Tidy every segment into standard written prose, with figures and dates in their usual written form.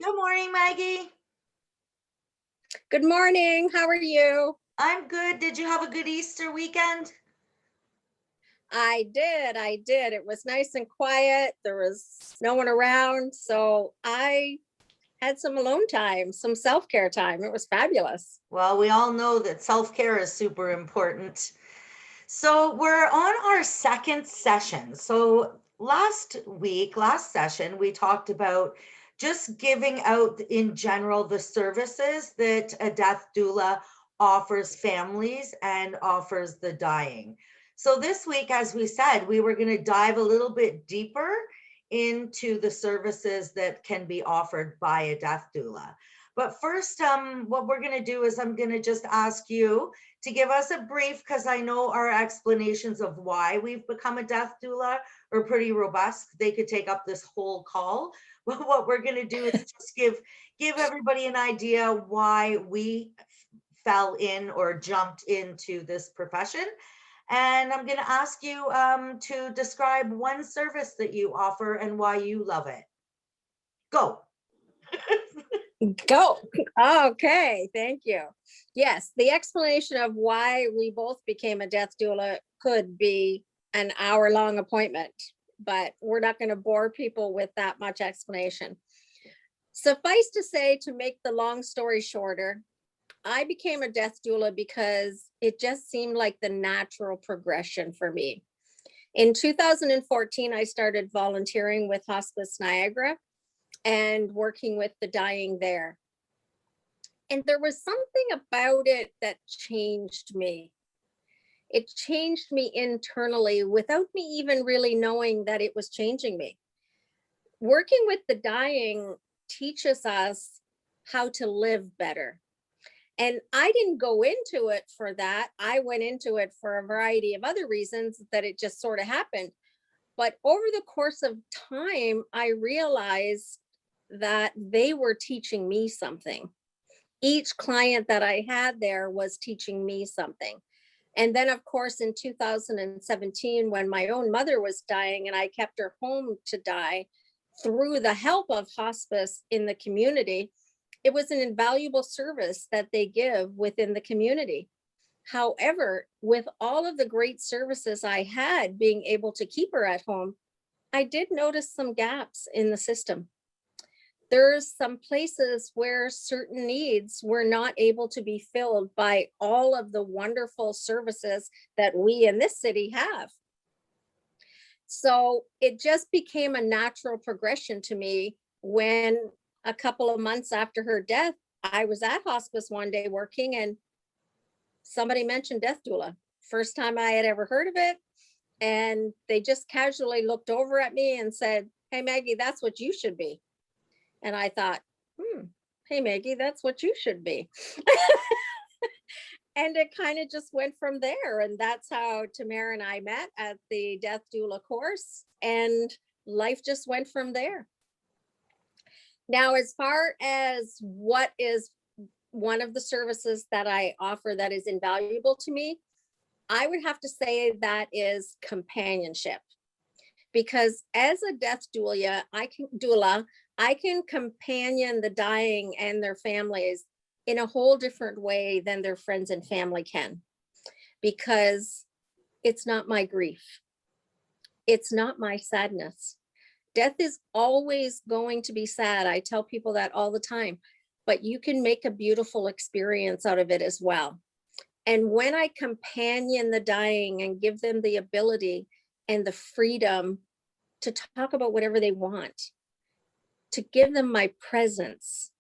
Good morning, Maggie. Good morning. How are you? I'm good. Did you have a good Easter weekend? I did. It was nice and quiet. There was no one around. So I had some alone time, some self-care time. It was fabulous. Well, we all know that self-care is super important. So we're on our second session. So last session, we talked about just giving out in general the services that a death doula offers families and offers the dying. So this week, as we said, we were going to dive a little bit deeper into the services that can be offered by a death doula. But first, what we're going to do is I'm going to just ask you to give us a brief, because I know our explanations of why we've become a death doula are pretty robust. They could take up this whole call. But what we're going to do is just give everybody an idea why we fell in or jumped into this profession. And I'm going to ask you to describe one service that you offer and why you love it. Go. Go. Okay. Thank you. Yes, the explanation of why we both became a death doula could be an hour-long appointment, but we're not going to bore people with that much explanation. Suffice to say, to make the long story shorter, I became a death doula because it just seemed like the natural progression for me. In 2014, I started volunteering with Hospice Niagara and working with the dying there. And there was something about it that changed me. It changed me internally without me even really knowing that it was changing me. Working with the dying teaches us how to live better. And I didn't go into it for that. I went into it for a variety of other reasons that it just sort of happened. But over the course of time, I realized that they were teaching me something. Each client that I had there was teaching me something. And then, of course, in 2017, when my own mother was dying and I kept her home to die, through the help of hospice in the community, it was an invaluable service that they give within the community. However, with all of the great services I had being able to keep her at home, I did notice some gaps in the system. There's some places where certain needs were not able to be filled by all of the wonderful services that we in this city have. So it just became a natural progression to me when a couple of months after her death, I was at hospice one day working and somebody mentioned death doula. First time I had ever heard of it. And they just casually looked over at me and said, "Hey, Maggie, that's what you should be." And I thought, hey, Maggie, that's what you should be. And it kind of just went from there. And that's how Tamara and I met at the death doula course. And life just went from there. Now, as far as what is one of the services that I offer that is invaluable to me, I would have to say that is companionship. Because as a death doula, I can companion the dying and their families in a whole different way than their friends and family can. Because it's not my grief. It's not my sadness. Death is always going to be sad. I tell people that all the time, but you can make a beautiful experience out of it as well. And when I companion the dying and give them the ability and the freedom to talk about whatever they want, to give them my presence,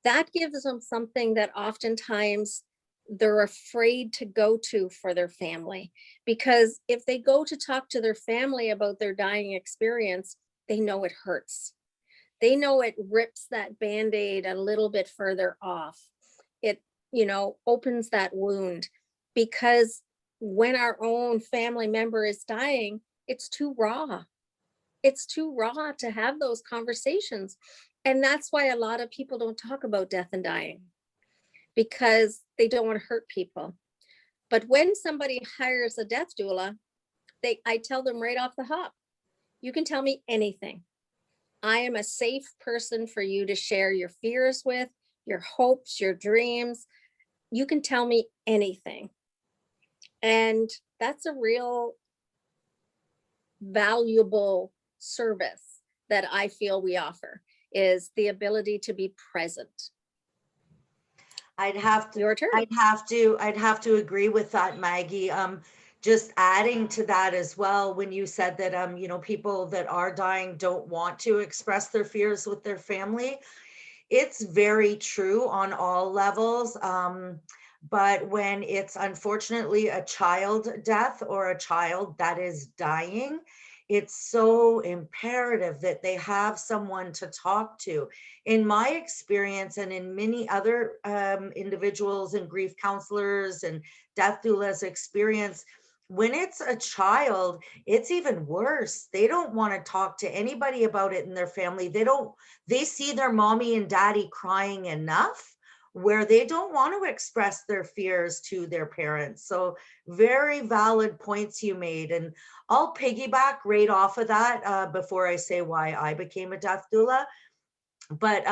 that gives them something that oftentimes they're afraid to go to for their family. Because if they go to talk to their family about their dying experience, they know it hurts. They know it rips that Band-Aid a little bit further off. It, opens that wound. Because when our own family member is dying, it's too raw. It's too raw to have those conversations. And that's why a lot of people don't talk about death and dying, because they don't want to hurt people. But when somebody hires a death doula, I tell them right off the hop, you can tell me anything. I am a safe person for you to share your fears with, your hopes, your dreams. You can tell me anything. And that's a real valuable service that I feel we offer, is the ability to be present. I'd have to, Your turn. I'd have to agree with that, Maggie. Just adding to that as well, when you said that, people that are dying don't want to express their fears with their family. It's very true on all levels. But when it's unfortunately a child death or a child that is dying, it's so imperative that they have someone to talk to. In my experience, and in many other individuals and grief counselors and death doulas experience, when it's a child, it's even worse. They don't want to talk to anybody about it in their family. They see their mommy and daddy crying enough where they don't want to express their fears to their parents. So very valid points you made. And I'll piggyback right off of that before I say why I became a death doula. But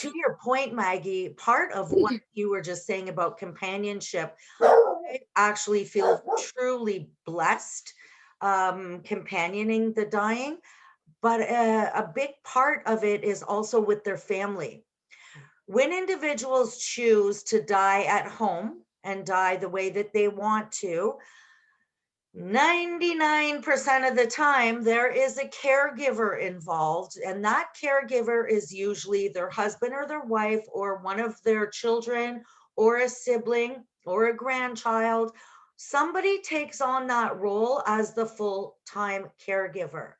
to your point, Maggie, part of what you were just saying about companionship, I actually feel truly blessed companioning the dying. But a big part of it is also with their family. When individuals choose to die at home and die the way that they want to, 99% of the time, there is a caregiver involved, and that caregiver is usually their husband or their wife or one of their children or a sibling or a grandchild. Somebody takes on that role as the full-time caregiver.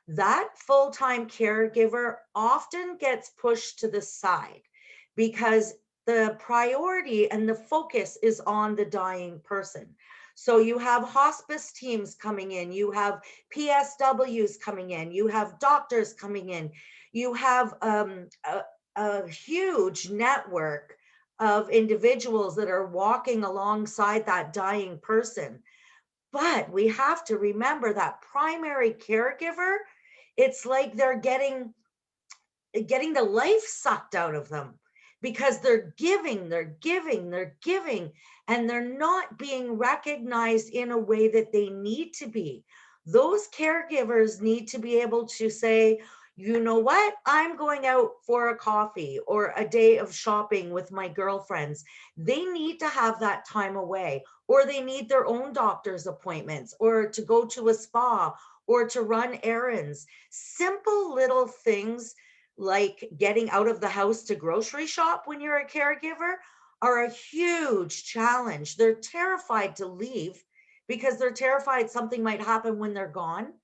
That full-time caregiver often gets pushed to the side because the priority and the focus is on the dying person. So you have hospice teams coming in, you have PSWs coming in, you have doctors coming in, you have a huge network of individuals that are walking alongside that dying person. But we have to remember that primary caregiver, it's like they're getting the life sucked out of them because they're giving, and they're not being recognized in a way that they need to be. Those caregivers need to be able to say, you know what, I'm going out for a coffee or a day of shopping with my girlfriends. They need to have that time away, or they need their own doctor's appointments, or to go to a spa, or to run errands. Simple little things like getting out of the house to grocery shop when you're a caregiver are a huge challenge. They're terrified to leave because they're terrified something might happen when they're gone.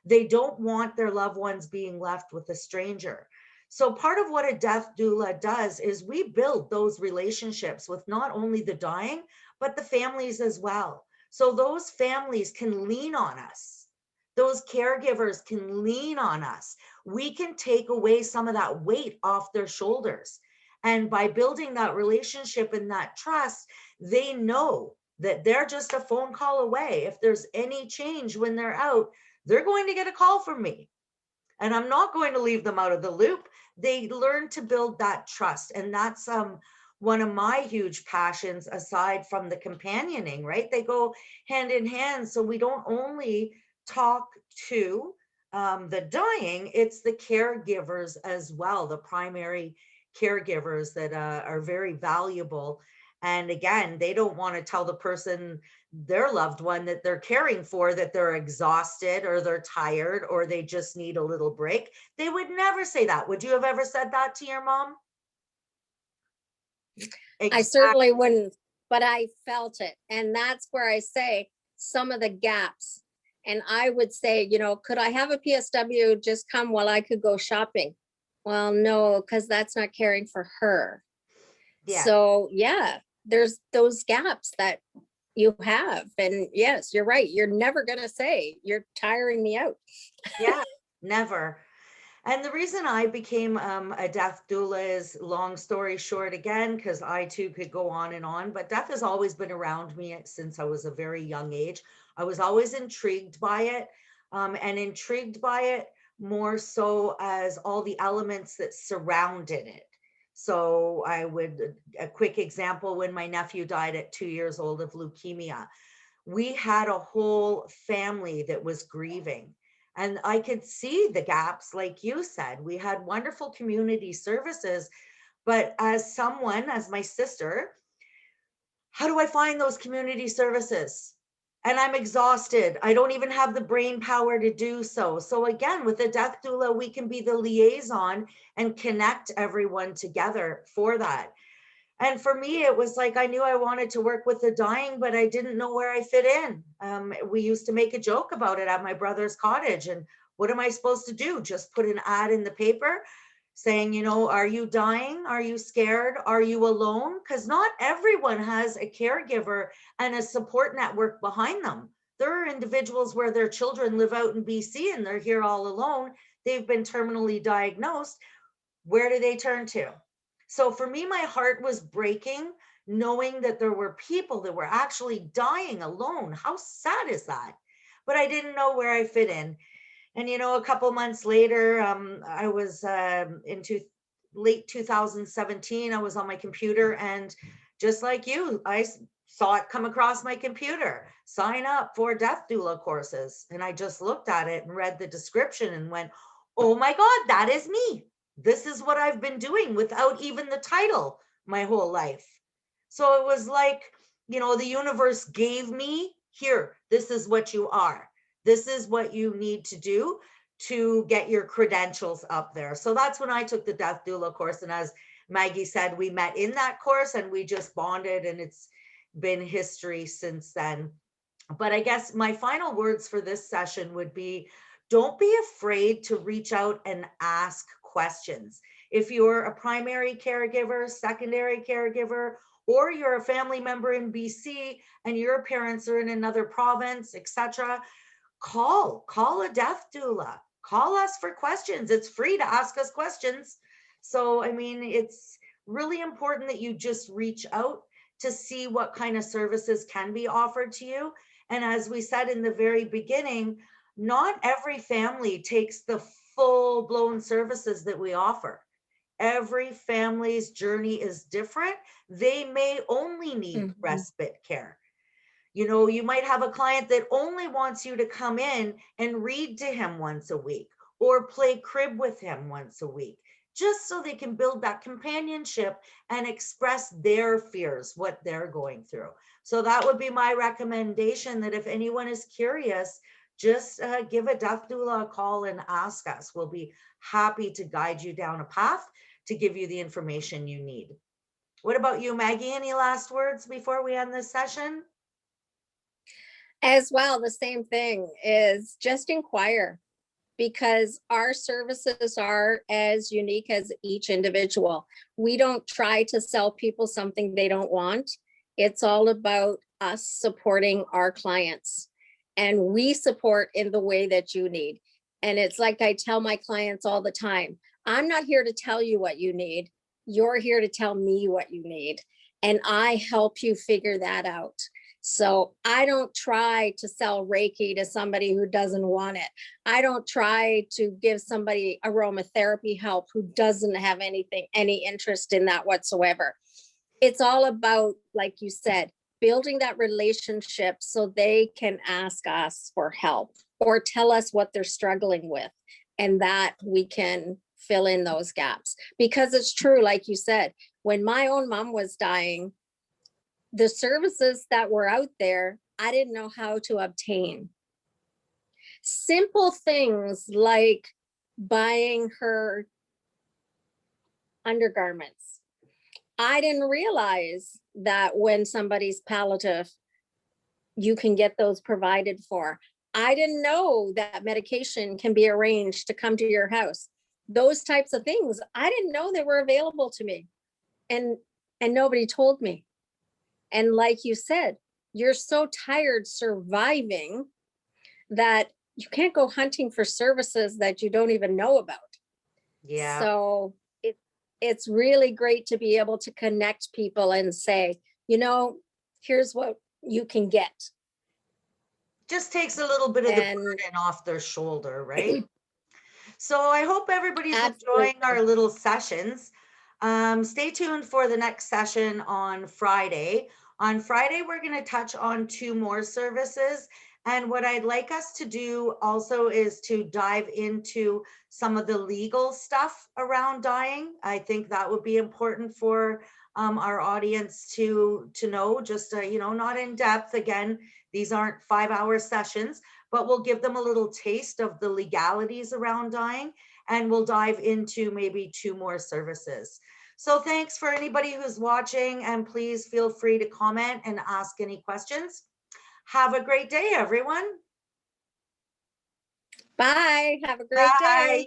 They don't want their loved ones being left with a stranger. So part of what a death doula does is we build those relationships with not only the dying, but the families as well. So those families can lean on us. Those caregivers can lean on us. We can take away some of that weight off their shoulders. And by building that relationship and that trust, they know that they're just a phone call away. If there's any change when they're out, they're going to get a call from me. And I'm not going to leave them out of the loop. They learn to build that trust. And that's one of my huge passions aside from the companioning, right? They go hand in hand. So we don't only talk to the dying, it's the caregivers as well, the primary caregivers that are very valuable. And again, they don't want to tell the person, their loved one that they're caring for, that they're exhausted or they're tired or they just need a little break. They would never say that. Would you have ever said that to your mom? I Exactly. certainly wouldn't, but I felt it. And that's where I say some of the gaps. And I would say, could I have a PSW just come while I could go shopping? Well, no, because that's not caring for her. Yeah. So, yeah, there's those gaps that you have. And yes, you're right. You're never going to say, you're tiring me out. Yeah, never. And the reason I became a death doula is, long story short, again, because I too could go on, but death has always been around me since I was a very young age. I was always intrigued by it, and intrigued by it more so as all the elements that surrounded it. So a quick example, when my nephew died at 2 years old of leukemia, we had a whole family that was grieving. And I could see the gaps, like you said. We had wonderful community services, but as my sister, how do I find those community services? And I'm exhausted. I don't even have the brain power to do so. So again, with the death doula, we can be the liaison and connect everyone together for that. And for me, it was like I knew I wanted to work with the dying, but I didn't know where I fit in. We used to make a joke about it at my brother's cottage. And what am I supposed to do? Just put an ad in the paper saying, are you dying? Are you scared? Are you alone? Because not everyone has a caregiver and a support network behind them. There are individuals where their children live out in BC and they're here all alone. They've been terminally diagnosed. Where do they turn to? So for me, my heart was breaking knowing that there were people that were actually dying alone. How sad is that? But I didn't know where I fit in. And a couple months later, I was late 2017. I was on my computer, and just like you, I saw it come across my computer. Sign up for death doula courses, and I just looked at it and read the description and went, "Oh my God, that is me! This is what I've been doing without even the title my whole life." So it was like, the universe gave me, here, this is what you are. This is what you need to do to get your credentials up there. So that's when I took the death doula course. And as Maggie said, we met in that course and we just bonded, and it's been history since then. But I guess my final words for this session would be, don't be afraid to reach out and ask questions. If you're a primary caregiver, secondary caregiver, or you're a family member in BC and your parents are in another province, etc., call a death doula. Call us for questions. It's free to ask us questions. So, I mean, it's really important that you just reach out to see what kind of services can be offered to you. And as we said in the very beginning, not every family takes the full blown services that we offer. Every family's journey is different. They may only need respite care. You might have a client that only wants you to come in and read to him once a week or play crib with him once a week, just so they can build that companionship and express their fears, what they're going through. So that would be my recommendation, that if anyone is curious, just give a death doula a call and ask us. We'll be happy to guide you down a path to give you the information you need. What about you, Maggie? Any last words before we end this session? As well, the same thing is just inquire, because our services are as unique as each individual. We don't try to sell people something they don't want. It's all about us supporting our clients, and we support in the way that you need. And it's like I tell my clients all the time, I'm not here to tell you what you need. You're here to tell me what you need, and I help you figure that out. So I don't try to sell Reiki to somebody who doesn't want it. I don't try to give somebody aromatherapy help who doesn't have any interest in that whatsoever. It's all about, like you said, building that relationship so they can ask us for help or tell us what they're struggling with, and that we can fill in those gaps. Because it's true, like you said, when my own mom was dying, the services that were out there, I didn't know how to obtain. Simple things like buying her undergarments. I didn't realize that when somebody's palliative, you can get those provided for. I didn't know that medication can be arranged to come to your house. Those types of things, I didn't know they were available to me. And nobody told me. And like you said, you're so tired surviving that you can't go hunting for services that you don't even know about. Yeah. So it's really great to be able to connect people and say, here's what you can get. Just takes a little bit of the burden off their shoulder, right? So I hope everybody's enjoying our Absolutely. little sessions. Stay tuned for the next session on Friday. On Friday, we're going to touch on 2 more services. And what I'd like us to do also is to dive into some of the legal stuff around dying. I think that would be important for our audience to know, just, not in depth. Again, these aren't 5-hour sessions, but we'll give them a little taste of the legalities around dying, and we'll dive into maybe 2 more services. So thanks for anybody who's watching, and please feel free to comment and ask any questions. Have a great day, everyone. Bye. Have a great day. Bye.